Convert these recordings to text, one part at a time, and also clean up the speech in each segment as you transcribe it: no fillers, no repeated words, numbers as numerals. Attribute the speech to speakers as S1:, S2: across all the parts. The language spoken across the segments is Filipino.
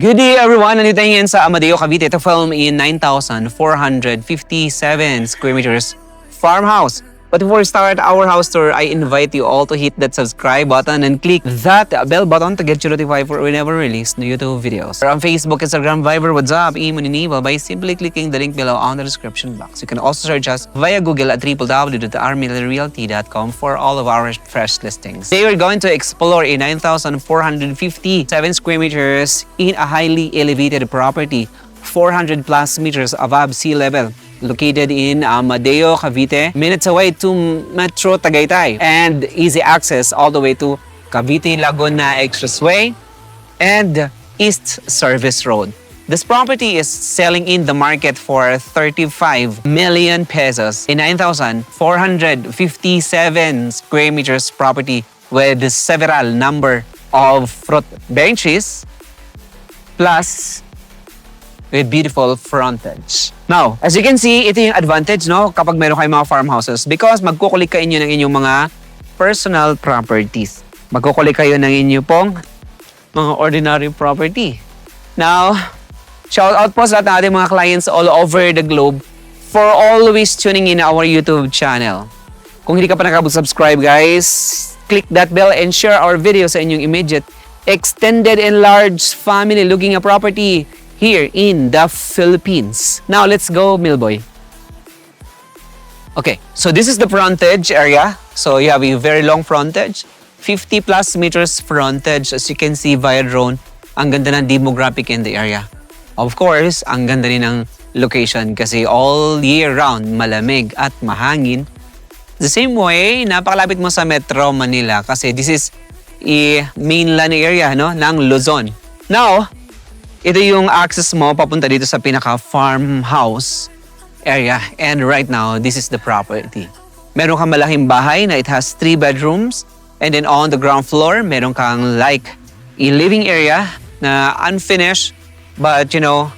S1: Good day everyone! Nandito tayo ngayon sa Amadeo, Cavite to film in 9,457 square meters farmhouse. But before we start our house tour, I invite you all to hit that subscribe button and click that bell button to get you notified for whenever we release new YouTube videos. We're on Facebook, Instagram, Viber, WhatsApp, email, and email by simply clicking the link below on the description box. You can also search us via Google at www.rmillerrealty.com for all of our fresh listings. Today we're going to explore a 9,457 square meters in a highly elevated property, 400 plus meters above sea level. Located in Amadeo, Cavite, minutes away to Metro Tagaytay, and easy access all the way to Cavite Laguna Expressway and East Service Road. This property is selling in the market for 35 million pesos, a 9,457 square meters property with several number of fruit benches plus with beautiful frontage. Now, as you can see, ito yung advantage, no, kapag meron kayong mga farmhouses because magkukulik kayo ng inyong mga personal properties. Magkukulik kayo ng inyong pong mga ordinary property. Now, shout out po sa ating mga clients all over the globe for always tuning in our YouTube channel. Kung hindi ka pa nakapag-subscribe, guys, click that bell and share our video sa inyong immediate extended and large family looking at property here in the Philippines. Now, let's go, Milboy. Okay, so this is the frontage area. So you have a very long frontage, 50 plus meters frontage. As you can see via drone, ang ganda ng demographic in the area. Of course, ang ganda rin ng location kasi all year round, malamig at mahangin. The same way, napakalapit mo sa Metro Manila kasi this is a mainland area, no, ng Luzon. Now, ito yung access mo papunta dito sa pinaka-farmhouse area. And right now, this is the property. Meron kang malaking bahay na it has 3 bedrooms. And then on the ground floor, meron kang like a living area na unfinished. But you know,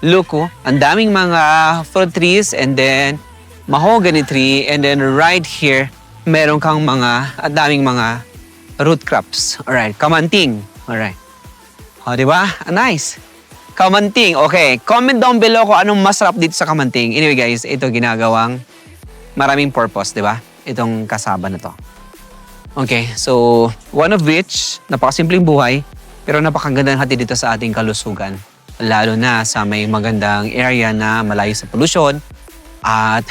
S1: look, ang daming mga fruit trees and then mahogany tree. And then right here, meron kang ang daming mga root crops. Alright, kamanting. Alright. O, diba? Nice. Kamanting. Okay. Comment down below kung anong masarap dito sa kamanting. Anyway guys, ito ginagawang maraming purpose, diba? Itong kasaba na to. Okay. So, one of which, napakasimpleng buhay, pero napakagandang hati dito sa ating kalusugan. Lalo na sa may magandang area na malayo sa pollution at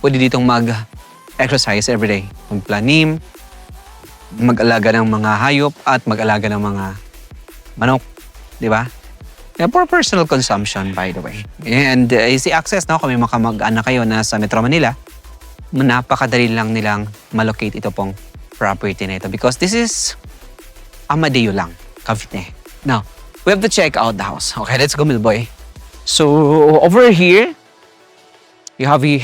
S1: pwede ditong mag-exercise everyday. Magplanim, mag-alaga ng mga hayop at mag-alaga ng mga manok, di ba? For personal consumption, by the way. And easy access, no? Kung may mag-anak kayo na sa Metro Manila, napakadali lang nilang malocate ito pong property na ito because this is Amadeo lang, Cavite. Now, we have to check out the house. Okay, let's go, Milboy. So, over here, you have a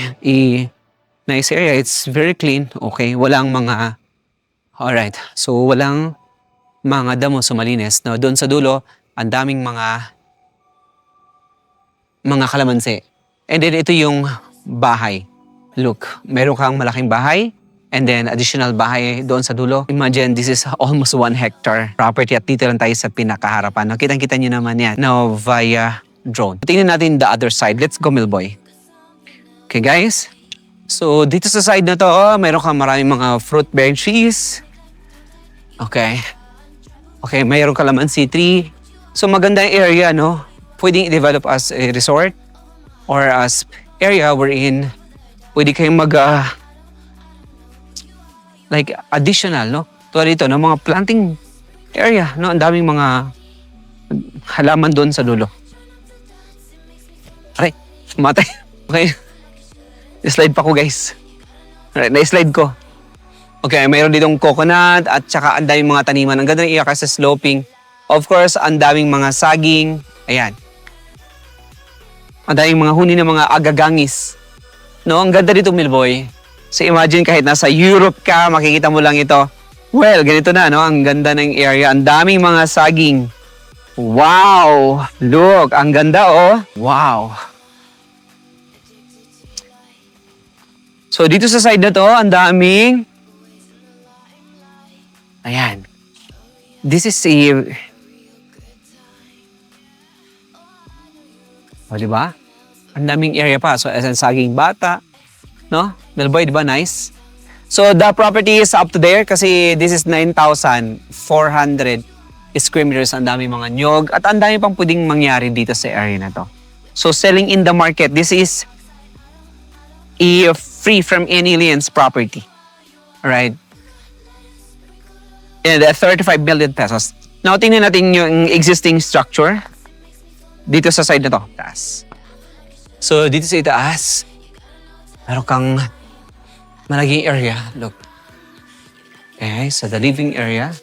S1: nice area. It's very clean. Okay, walang mga... Alright, so walang mga damo sumalinis. No, doon sa dulo, ang daming mga kalamansi. And then ito yung bahay. Look, meron kang malaking bahay and then additional bahay doon sa dulo. Imagine, this is almost 1 hectare property at dito lang tayo sa pinakaharapan. No, kitang-kita nyo naman yan. Now, via drone. Tingnan natin the other side. Let's go, Milboy. Okay, guys. So, dito sa side na to, meron kang maraming mga fruit bearing trees. Okay. Okay, mayroong kalamansi tree. So magandang area, no? Pwedeng i-develop as a resort or as area wherein pwede kayong like additional, no? Tulad dito, no? Mga planting area, no? Ang daming mga halaman doon sa dulo. Aray, matay. Okay. Slide pa ko, guys. Alright, na-slide ko. Okay, mayroon ditong coconut at saka ang daming mga taniman. Ang ganda ng iya kasi sloping. Of course, ang daming mga saging. Ayan. Ang daming mga huni ng mga agagangis. No, ang ganda dito, Milboy. So imagine kahit nasa Europe ka, makikita mo lang ito. Well, ganito na, no? Ang ganda ng area. Ang daming mga saging. Wow! Look, ang ganda, oh. Wow! So dito sa side na to, ang daming... Ayan. This is a O, di ba? Ang daming area pa. So, as in, saging bata. No? Melboy, di ba? Nice. So, the property is up to there kasi this is 9,400 square meters. Ang dami mga nyog. At ang dami pang pwedeng mangyari dito sa area na to. So, selling in the market. This is free from any liens property. Alright? And 35 million pesos. Now, tingnan natin yung existing structure dito sa side na to. Taas. So, dito sa itaas, meron kang malaging area. Look. Okay, so the living area.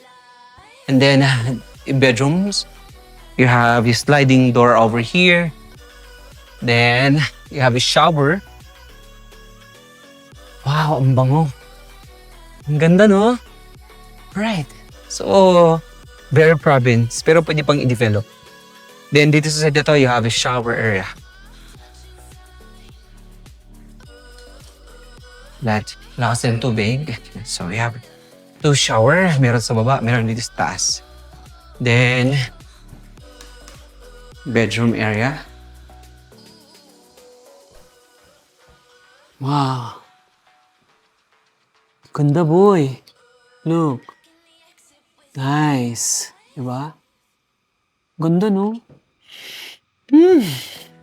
S1: And then, bedrooms. You have a sliding door over here. Then, you have a shower. Wow, ang bango. Ang ganda, no? Right. So, very province. Pero pwede pang i-develop. Then, dito sa side na to, you have a shower area. That, lakas ng tubig. So, we have 2 shower. Meron sa baba, meron dito sa taas. Then, bedroom area. Wow. Ganda, boy. Look. Nice. Diba? Ganda, no?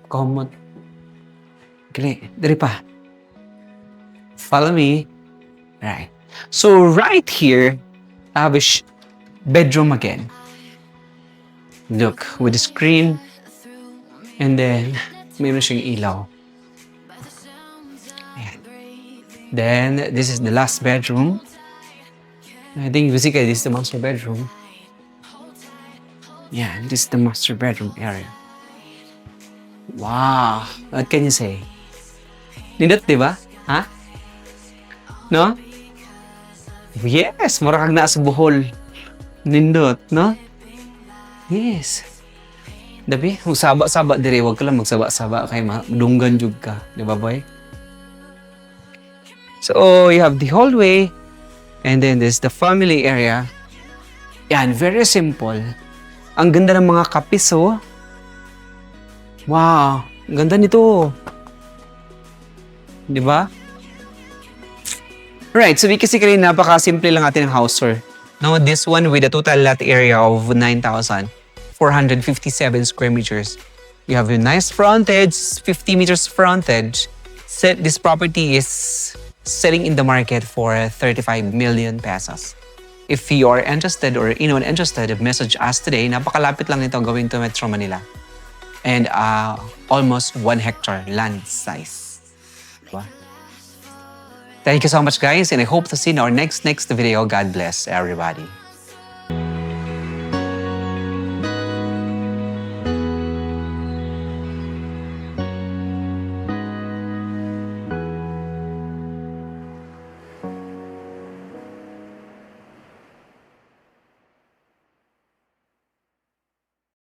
S1: Common. Gali, dari pa. Follow me. Right. So, right here, I have a bedroom again. Look, with the screen. And then, mayroon siyang ilaw. Ayan. Then, this is the last bedroom. I think basically this is the master bedroom. Yeah, this is the master bedroom area. Wow! What can you say? Nindot, di ba? Ha? No? Yes! Mura kang nasa Bohol. Nindot, no? Yes. Dabi, magsaba-saba dire. Huwag ka lang magsaba-saba kay madunggan jud ka. Di ba, boy? So, you have the hallway. And then there's the family area. Yan, very simple. Ang ganda ng mga kapis, oh. Wow, ang ganda nito. Di ba? Right, so basically napaka-simple lang natin ng house tour. Now, this one with a total lot area of 9,457 square meters. You have a nice frontage, 50 meters frontage. This property is selling in the market for 35 million pesos. If you are interested or anyone interested, message us today. Napakalapit lang nito gawin to Metro Manila. And almost 1 hectare land size. Diba? Thank you so much, guys, and I hope to see you in our next video. God bless everybody.